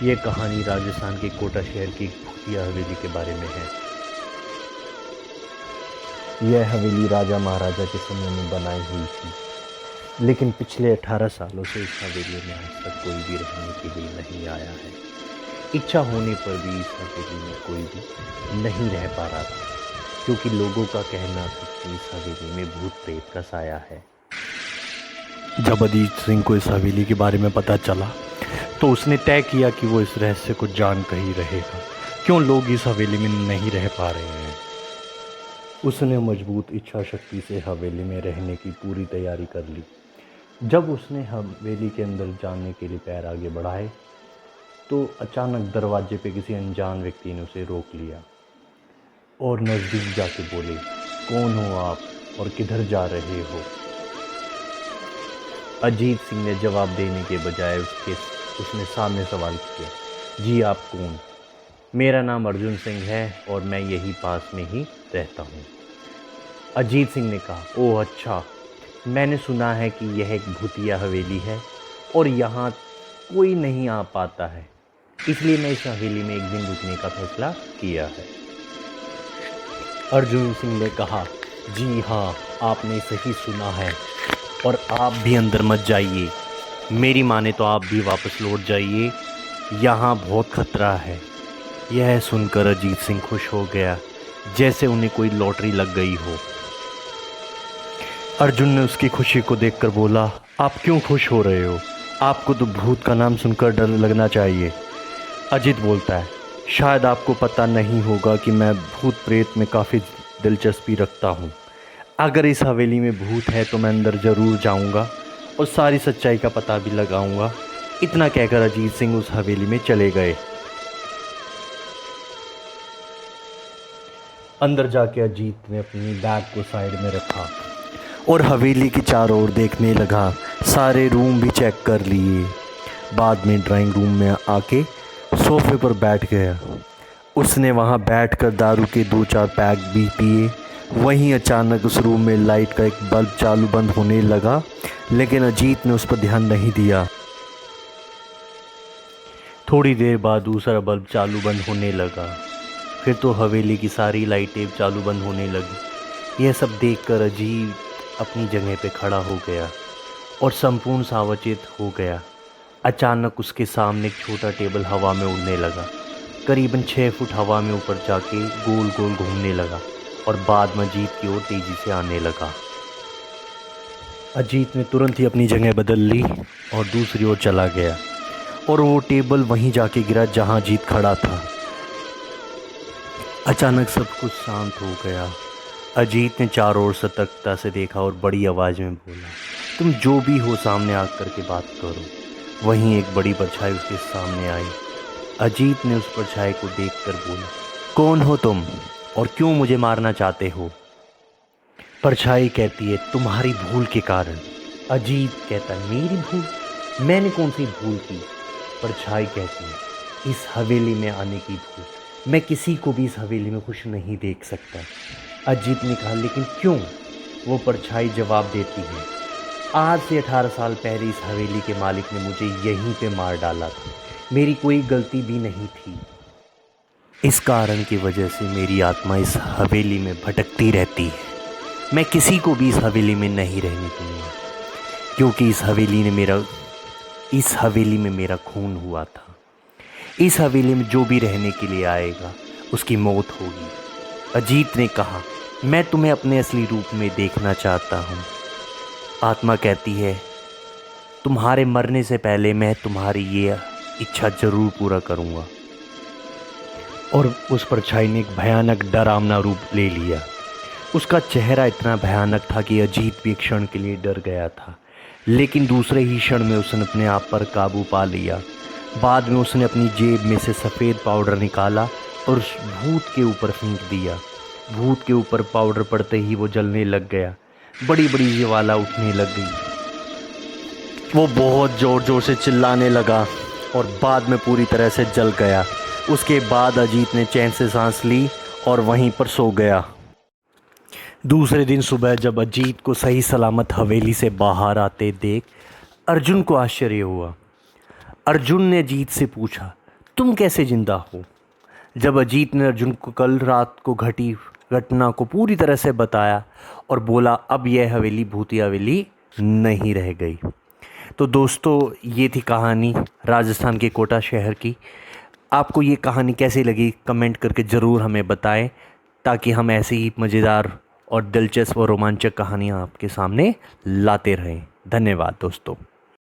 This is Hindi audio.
ये कहानी राजस्थान के कोटा शहर की भूतिया हवेली के बारे में है। यह हवेली राजा महाराजा के समय में बनाई हुई थी, लेकिन पिछले 18 सालों से इस हवेली में आज तक कोई भी रहने के लिए नहीं आया है। इच्छा होने पर भी इस हवेली में कोई भी नहीं रह पा रहा था, क्योंकि लोगों का कहना था कि इस हवेली में भूत प्रेत का साया है। जब अजीत सिंह को इस हवेली के बारे में पता चला तो उसने तय किया कि वो इस रहस्य को जान कर ही रहेगा, क्यों लोग इस हवेली में नहीं रह पा रहे हैं। उसने मजबूत इच्छा शक्ति से हवेली में रहने की पूरी तैयारी कर ली। जब उसने हवेली के अंदर जाने के लिए पैर आगे बढ़ाए तो अचानक दरवाजे पे किसी अनजान व्यक्ति ने उसे रोक लिया और नज़दीक जाके बोले, कौन हो आप और किधर जा रहे हो? अजीत सिंह ने जवाब देने के बजाय उसने सामने सवाल किया, जी आप कौन? मेरा नाम अर्जुन सिंह है और मैं यही पास में ही रहता हूँ। अजीत सिंह ने कहा, ओह अच्छा, मैंने सुना है कि यह एक भूतिया हवेली है और यहाँ कोई नहीं आ पाता है, इसलिए मैं इस हवेली में एक दिन रुकने का फैसला किया है। अर्जुन सिंह ने कहा, जी हाँ, आपने सही सुना है और आप भी अंदर मत जाइए। मेरी माने तो आप भी वापस लौट जाइए, यहाँ बहुत खतरा है। यह सुनकर अजीत सिंह खुश हो गया, जैसे उन्हें कोई लॉटरी लग गई हो। अर्जुन ने उसकी खुशी को देखकर बोला, आप क्यों खुश हो रहे हो? आपको तो भूत का नाम सुनकर डर लगना चाहिए। अजीत बोलता है, शायद आपको पता नहीं होगा कि मैं भूत प्रेत में काफ़ी दिलचस्पी रखता हूँ। अगर इस हवेली में भूत है तो मैं अंदर ज़रूर जाऊँगा और सारी सच्चाई का पता भी लगाऊंगा। इतना कहकर अजीत सिंह उस हवेली में चले गए। अंदर जाके अजीत ने अपनी बैग को साइड में रखा और हवेली की चारों ओर देखने लगा। सारे रूम भी चेक कर लिए। बाद में ड्राइंग रूम में आके सोफे पर बैठ गया। उसने वहाँ बैठकर दारू के 2-4 पैक भी पिए। वहीं अचानक उस रूम में लाइट का एक बल्ब चालू बंद होने लगा, लेकिन अजीत ने उस पर ध्यान नहीं दिया। थोड़ी देर बाद दूसरा बल्ब चालू बंद होने लगा, फिर तो हवेली की सारी लाइटें चालू बंद होने लगी। यह सब देखकर अजीत अपनी जगह पे खड़ा हो गया और संपूर्ण सावचेत हो गया। अचानक उसके सामने एक छोटा टेबल हवा में उड़ने लगा। करीबन 6 फुट हवा में ऊपर जाके गोल गोल घूमने लगा और बाद में अजीत की ओर तेजी से आने लगा। अजीत ने तुरंत ही अपनी जगह बदल ली और दूसरी ओर चला गया और वो टेबल वहीं जाके गिरा जहां अजीत खड़ा था। अचानक सब कुछ शांत हो गया। अजीत ने चारों ओर सतर्कता से देखा और बड़ी आवाज़ में बोला, तुम जो भी हो सामने आकर के बात करो। वहीं एक बड़ी परछाई उसके सामने आई। अजीत ने उस परछाई को देखकर बोला, कौन हो तुम और क्यों मुझे मारना चाहते हो? परछाई कहती है, तुम्हारी भूल के कारण। अजीत कहता है, मेरी भूल? मैंने कौन सी भूल की? परछाई कहती है, इस हवेली में आने की भूल। मैं किसी को भी इस हवेली में खुश नहीं देख सकता। अजीत ने कहा, लेकिन क्यों? वो परछाई जवाब देती है, आज से 18 साल पहले इस हवेली के मालिक ने मुझे यहीं पे मार डाला था। मेरी कोई गलती भी नहीं थी। इस कारण की वजह से मेरी आत्मा इस हवेली में भटकती रहती है। मैं किसी को भी इस हवेली में नहीं रहने दूंगा, क्योंकि इस हवेली में मेरा खून हुआ था। इस हवेली में जो भी रहने के लिए आएगा उसकी मौत होगी। अजीत ने कहा, मैं तुम्हें अपने असली रूप में देखना चाहता हूँ। आत्मा कहती है, तुम्हारे मरने से पहले मैं तुम्हारी ये इच्छा ज़रूर पूरा करूँगा। और उस परछाई ने एक भयानक डरावना रूप ले लिया। उसका चेहरा इतना भयानक था कि अजीत भी एक क्षण के लिए डर गया था, लेकिन दूसरे ही क्षण में उसने अपने आप पर काबू पा लिया। बाद में उसने अपनी जेब में से सफ़ेद पाउडर निकाला और उस भूत के ऊपर फेंक दिया। भूत के ऊपर पाउडर पड़ते ही वो जलने लग गया। बड़ी बड़ी ज्वाला उठने लग गई। वो बहुत ज़ोर ज़ोर से चिल्लाने लगा और बाद में पूरी तरह से जल गया। उसके बाद अजीत ने चैन से सांस ली और वहीं पर सो गया। दूसरे दिन सुबह जब अजीत को सही सलामत हवेली से बाहर आते देख अर्जुन को आश्चर्य हुआ। अर्जुन ने अजीत से पूछा, तुम कैसे जिंदा हो। जब अजीत ने अर्जुन को कल रात को घटी घटना को पूरी तरह से बताया और बोला अब यह हवेली भूतिया हवेली नहीं रह गई। तो दोस्तों ये थी कहानी राजस्थान के कोटा शहर की। आपको ये कहानी कैसी लगी कमेंट करके ज़रूर हमें बताएं, ताकि हम ऐसे ही मज़ेदार और दिलचस्प और रोमांचक कहानियाँ आपके सामने लाते रहें। धन्यवाद दोस्तों।